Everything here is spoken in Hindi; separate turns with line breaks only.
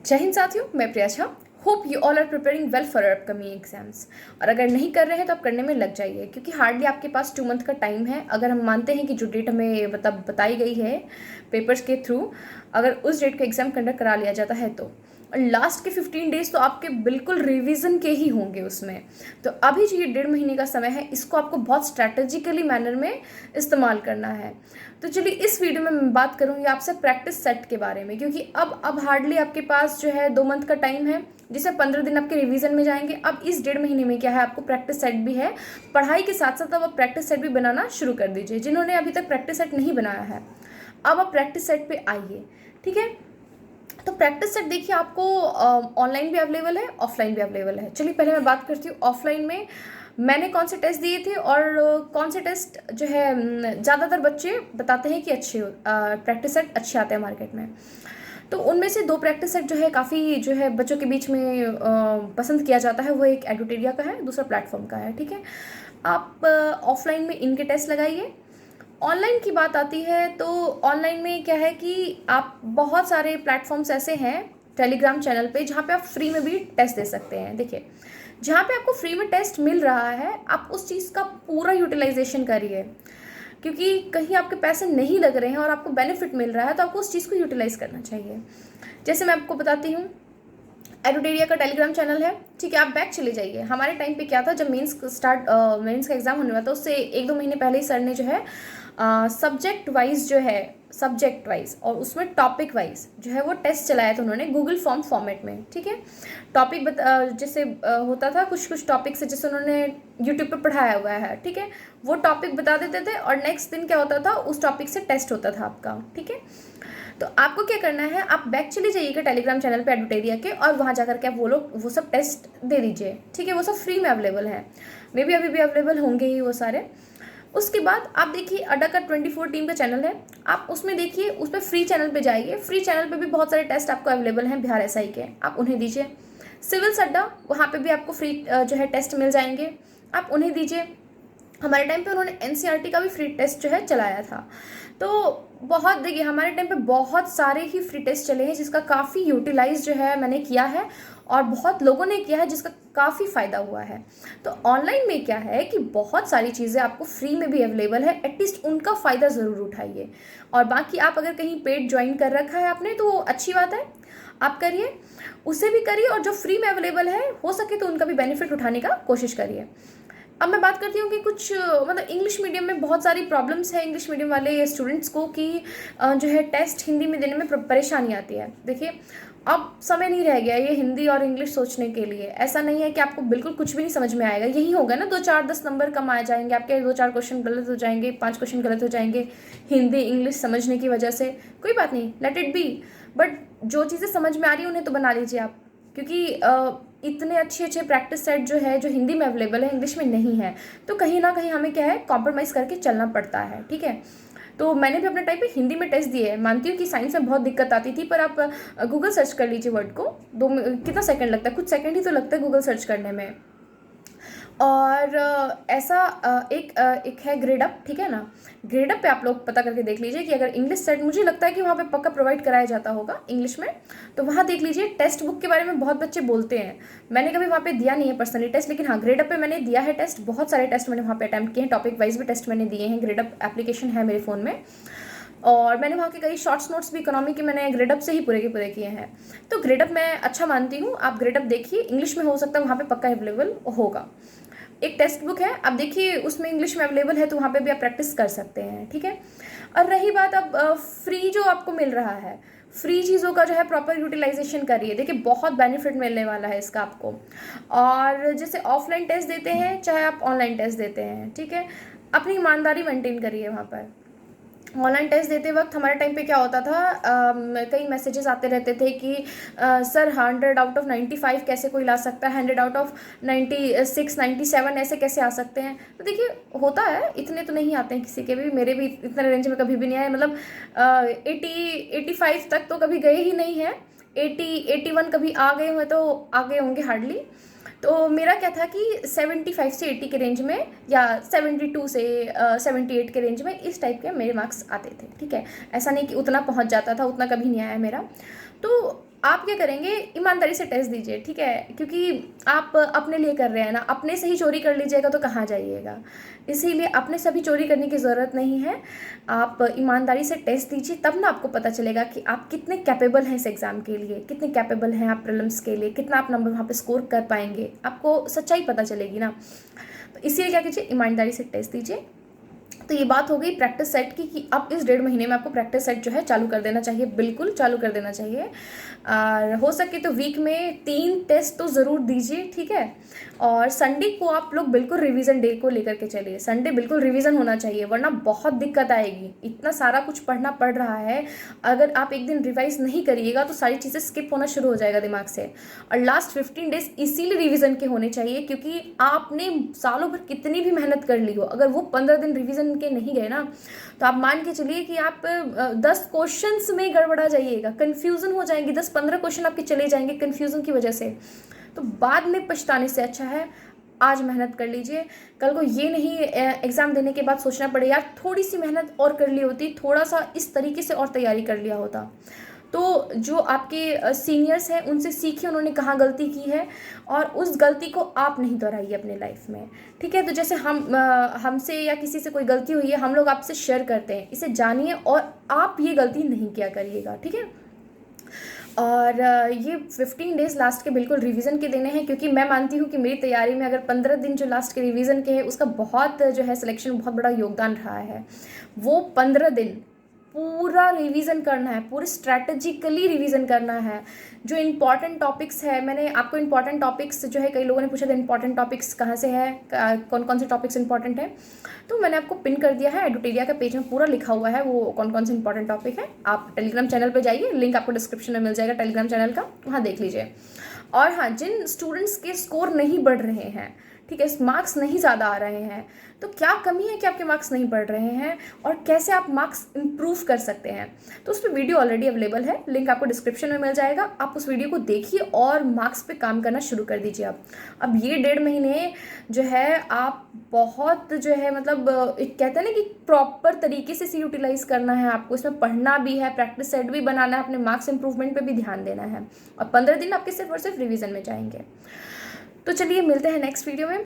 जय हिंद साथियों, मैं Priya Jha. Hope you all are preparing well for upcoming exams. और अगर नहीं कर रहे हैं तो आप करने में लग जाइए, क्योंकि हार्डली आपके पास 2 मंथ का टाइम है। अगर हम मानते हैं कि जो डेट हमें बताई गई है पेपर्स के थ्रू, अगर उस डेट का एग्ज़ाम कंडक्ट करा लिया जाता है तो लास्ट के 15 डेज तो आपके बिल्कुल रिवीजन के ही होंगे उसमें। तो अभी जो ये 1.5 महीने का समय है, इसको आपको बहुत स्ट्रैटेजिकली मैनर में इस्तेमाल करना है। तो चलिए इस वीडियो में मैं बात करूँगी आपसे प्रैक्टिस सेट के बारे में, क्योंकि अब हार्डली आपके पास जो है 2 मंथ का टाइम है, जिससे 15 दिन आपके रिवीजन में जाएंगे। अब इस 1.5 महीने में क्या है, आपको प्रैक्टिस सेट भी है। पढ़ाई के साथ साथ अब आप प्रैक्टिस सेट भी बनाना शुरू कर दीजिए। जिन्होंने अभी तक प्रैक्टिस सेट नहीं बनाया है, अब आप प्रैक्टिस सेट पे आइए, ठीक है। तो प्रैक्टिस सेट देखिए, आपको ऑनलाइन भी अवेलेबल है, ऑफलाइन भी अवेलेबल है। चलिए पहले मैं बात करती हूँ ऑफलाइन में मैंने कौन से टेस्ट दिए थे और कौन से टेस्ट जो है ज़्यादातर बच्चे बताते हैं कि अच्छे प्रैक्टिस सेट अच्छे आते हैं मार्केट में। तो उनमें से 2 प्रैक्टिस सेट जो है काफ़ी जो है बच्चों के बीच में पसंद किया जाता है। वो एक एडुटेरिया का है, दूसरा प्लेटफॉर्म का है, ठीक है। आप ऑफलाइन में इनके टेस्ट लगाइए। ऑनलाइन की बात आती है तो ऑनलाइन में क्या है कि आप बहुत सारे प्लेटफॉर्म्स ऐसे हैं टेलीग्राम चैनल पे, जहाँ पे आप फ्री में भी टेस्ट दे सकते हैं। देखिए, जहाँ पे आपको फ्री में टेस्ट मिल रहा है, आप उस चीज़ का पूरा यूटिलाइजेशन करिए, क्योंकि कहीं आपके पैसे नहीं लग रहे हैं और आपको बेनिफिट मिल रहा है, तो आपको उस चीज़ को यूटिलाइज करना चाहिए। जैसे मैं आपको बताती हूँ, एडुटेरिया का टेलीग्राम चैनल है, ठीक है। आप बैक चले जाइए। हमारे टाइम पे क्या था, जब मेंस का एग्ज़ाम होने वाला था, उससे 1-2 महीने पहले ही सर ने जो है सब्जेक्ट वाइज और उसमें टॉपिक वाइज जो है वो टेस्ट चलाया था उन्होंने गूगल फॉर्मेट में, ठीक है। टॉपिक जैसे होता था, कुछ टॉपिक से जैसे उन्होंने यूट्यूब पे पढ़ाया हुआ है, ठीक है, वो टॉपिक बता देते थे और नेक्स्ट दिन क्या होता था, उस टॉपिक से टेस्ट होता था आपका, ठीक है। तो आपको क्या करना है, आप बैक चले जाइएगा टेलीग्राम चैनल पे एडुटेरिया के, और वहाँ जाकर के आप वो सब टेस्ट दे दीजिए, ठीक है। वो सब फ्री में अवेलेबल है, मे बी अभी भी अवेलेबल होंगे ही वो सारे। उसके बाद आप देखिए, अड्डा का 24 टीम का चैनल है, आप उसमें देखिए, उस पर फ्री चैनल पे जाइए। फ्री चैनल पे भी बहुत सारे टेस्ट आपको अवेलेबल हैं बिहार एसआई के, आप उन्हें दीजिए। सिविल्स अड्डा, वहाँ पे भी आपको फ्री जो है टेस्ट मिल जाएंगे, आप उन्हें दीजिए। हमारे टाइम पे उन्होंने एनसीईआरटी का भी फ्री टेस्ट जो है चलाया था। तो बहुत देखिए, हमारे टाइम पे बहुत सारे ही फ्री टेस्ट चले हैं, जिसका काफ़ी यूटिलाइज जो है मैंने किया है और बहुत लोगों ने किया है, जिसका काफ़ी फ़ायदा हुआ है। तो ऑनलाइन में क्या है कि बहुत सारी चीज़ें आपको फ्री में भी अवेलेबल है, एटलीस्ट उनका फ़ायदा ज़रूर उठाइए। और बाकी आप अगर कहीं पेड ज्वाइन कर रखा है आपने, तो वो अच्छी बात है, आप करिए, उसे भी करिए, और जो फ्री में अवेलेबल है हो सके तो उनका भी बेनिफिट उठाने का कोशिश करिए। अब मैं बात करती हूँ कि कुछ मतलब इंग्लिश मीडियम में बहुत सारी प्रॉब्लम्स है इंग्लिश मीडियम वाले स्टूडेंट्स को, कि जो है टेस्ट हिंदी में देने में परेशानी आती है। देखिए, अब समय नहीं रह गया ये हिंदी और इंग्लिश सोचने के लिए। ऐसा नहीं है कि आपको बिल्कुल कुछ भी नहीं समझ में आएगा, यही होगा ना, 2-4-10 नंबर कम आ जाएंगे आपके, 2-4 क्वेश्चन गलत हो जाएंगे, 5 क्वेश्चन गलत हो जाएंगे हिंदी इंग्लिश समझने की वजह से। कोई बात नहीं, लेट इट बी। बट जो चीज़ें समझ में आ रही है उन्हें तो बना लीजिए आप, क्योंकि इतने अच्छे प्रैक्टिस सेट जो है, जो हिंदी में अवेलेबल है, इंग्लिश में नहीं है। तो कहीं ना कहीं हमें क्या है, कॉम्प्रोमाइज़ करके चलना पड़ता है, ठीक है। तो मैंने भी अपने टाइम पे हिंदी में टेस्ट दिए हैं। मानती हूँ कि साइंस में बहुत दिक्कत आती थी, पर आप गूगल सर्च कर लीजिए वर्ड को, कितना सेकंड लगता है, कुछ सेकंड ही तो लगता है गूगल सर्च करने में। और ऐसा एक है ग्रेडअप, ठीक है ना। ग्रेडअप पे आप लोग पता करके देख लीजिए कि अगर इंग्लिश सेट, मुझे लगता है कि वहाँ पे पक्का प्रोवाइड कराया जाता होगा इंग्लिश में, तो वहाँ देख लीजिए। टेस्ट बुक के बारे में बहुत बच्चे बोलते हैं, मैंने कभी वहाँ पे दिया नहीं है पर्सनली टेस्ट, लेकिन हाँ, ग्रेडअप पे मैंने दिया है टेस्ट। बहुत सारे टेस्ट मैंने वहाँ पे अटैम्प्ट किए हैं, टॉपिक वाइज भी टेस्ट मैंने दिए हैं। ग्रेडअप एप्लीकेशन है मेरे फ़ोन में, और मैंने वहाँ के कई शॉर्ट्स नोट्स भी इकोनॉमी के मैंने ग्रेडअप से ही पूरे के पूरे किए हैं। तो ग्रेडअप मैं अच्छा मानती हूँ, आप ग्रेडअप देखिए, इंग्लिश में हो सकता है वहाँ पे पक्का अवेलेबल होगा। एक टेक्स्ट बुक है, अब देखिए उसमें इंग्लिश में अवेलेबल है, तो वहाँ पे भी आप प्रैक्टिस कर सकते हैं, ठीक है। और रही बात अब फ्री जो आपको मिल रहा है, फ्री चीज़ों का जो है प्रॉपर यूटिलाइजेशन करिए। देखिए, बहुत बेनिफिट मिलने वाला है इसका आपको। और जैसे ऑफलाइन टेस्ट देते हैं चाहे आप ऑनलाइन टेस्ट देते हैं, ठीक है, अपनी ईमानदारी मेंटेन करिए वहाँ पर। ऑनलाइन टेस्ट देते वक्त हमारे टाइम पे क्या होता था, कई मैसेजेस आते रहते थे कि सर 100 आउट ऑफ 95 कैसे कोई ला सकता है, 100 आउट ऑफ 96 97 ऐसे कैसे आ सकते हैं। तो देखिए, होता है, इतने तो नहीं आते हैं किसी के भी, मेरे भी इतने रेंज में कभी भी नहीं आए, मतलब 85 तक तो कभी गए ही नहीं है। 81 कभी आ गए हुए तो आ गए होंगे हार्डली। तो मेरा क्या था कि 75 से 80 के रेंज में, या 72 से 78 के रेंज में, इस टाइप के मेरे मार्क्स आते थे, ठीक है। ऐसा नहीं कि उतना पहुंच जाता था, उतना कभी नहीं आया मेरा। तो आप क्या करेंगे, ईमानदारी से टेस्ट दीजिए, ठीक है, क्योंकि आप अपने लिए कर रहे हैं ना, अपने से ही चोरी कर लीजिएगा तो कहाँ जाइएगा। इसीलिए अपने से भी चोरी करने की ज़रूरत नहीं है। आप ईमानदारी से टेस्ट दीजिए, तब ना आपको पता चलेगा कि आप कितने कैपेबल हैं इस एग्ज़ाम के लिए, कितने कैपेबल हैं आप प्रीलिम्स के लिए, कितना आप नंबर वहाँ पे स्कोर कर पाएंगे, आपको सच्चाई पता चलेगी ना। तो इसीलिए क्या कीजिए, ईमानदारी से टेस्ट दीजिए। तो ये बात हो गई प्रैक्टिस सेट की कि अब इस 1.5 महीने में आपको प्रैक्टिस सेट जो है चालू कर देना चाहिए, बिल्कुल चालू कर देना चाहिए। और हो सके तो वीक में 3 टेस्ट तो ज़रूर दीजिए, ठीक है। और संडे को आप लोग बिल्कुल रिवीजन डे को लेकर के चलिए, संडे बिल्कुल रिवीजन होना चाहिए, वरना बहुत दिक्कत आएगी। इतना सारा कुछ पढ़ना पड़ रहा है, अगर आप एक दिन रिवाइज नहीं करिएगा तो सारी चीज़ें स्किप होना शुरू हो जाएगा दिमाग से। और लास्ट 15 डेज इसीलिए रिवीजन के होने चाहिए क्योंकि आपने सालों भर कितनी भी मेहनत कर ली हो, अगर वो 15 दिन रिवीजन के नहीं गए ना, तो आप मान के चलिए कि आप 10 क्वेश्चंस में गड़बड़ा जाइएगा, कंफ्यूजन हो जाएंगे, 10-15 क्वेश्चन आपके चले जाएंगे कंफ्यूजन की वजह से। तो बाद में पछताने से अच्छा है आज मेहनत कर लीजिए, कल को ये नहीं एग्ज़ाम देने के बाद सोचना पड़े यार थोड़ी सी मेहनत और कर ली होती, थोड़ा सा इस तरीके से और तैयारी कर लिया होता। तो जो आपके सीनियर्स हैं उनसे सीखिए उन्होंने कहाँ गलती की है, और उस गलती को आप नहीं दोहराइए अपने लाइफ में, ठीक है। तो जैसे हमसे या किसी से कोई गलती हुई है, हम लोग आपसे शेयर करते हैं, इसे जानिए और आप ये गलती नहीं किया करिएगा, ठीक है। और ये 15 डेज़ लास्ट के बिल्कुल रिवीजन के देने हैं, क्योंकि मैं मानती हूँ कि मेरी तैयारी में अगर 15 दिन जो लास्ट के रिवीजन के हैं उसका बहुत जो है सिलेक्शन में बहुत बड़ा योगदान रहा है। वो 15 दिन पूरा रिवीजन करना है, पूरे स्ट्रैटेजिकली रिवीजन करना है। जो इंपॉर्टेंट टॉपिक्स है, मैंने आपको इंपॉर्टेंट टॉपिक्स जो है, कई लोगों ने पूछा था इंपॉर्टेंट टॉपिक्स कहाँ से है, कौन कौन से टॉपिक्स इंपॉर्टेंट है, तो मैंने आपको पिन कर दिया है, एडुटेरिया का पेज में पूरा लिखा हुआ है वो कौन कौन से इंपॉर्टेंट टॉपिक है। आप टेलीग्राम चैनल पर जाइए, लिंक आपको डिस्क्रिप्शन में मिल जाएगा टेलीग्राम चैनल का, वहाँ देख लीजिए। और हाँ, जिन स्टूडेंट्स के स्कोर नहीं बढ़ रहे हैं, ठीक है, मार्क्स नहीं ज़्यादा आ रहे हैं, तो क्या कमी है कि आपके मार्क्स नहीं बढ़ रहे हैं और कैसे आप मार्क्स इंप्रूव कर सकते हैं, तो उस पर वीडियो ऑलरेडी अवेलेबल है, लिंक आपको डिस्क्रिप्शन में मिल जाएगा। आप उस वीडियो को देखिए और मार्क्स पे काम करना शुरू कर दीजिए। अब ये 1.5 महीने जो है आप बहुत जो है मतलब एक कहते हैं ना कि प्रॉपर तरीके से इसे यूटिलाइज करना है आपको, इसमें पढ़ना भी है, प्रैक्टिस सेट भी बनाना है, अपने मार्क्स इंप्रूवमेंट पे भी ध्यान देना है, और 15 दिन आपके सिर्फ और सिर्फ रिवीजन में जाएंगे। तो चलिए मिलते हैं नेक्स्ट वीडियो में।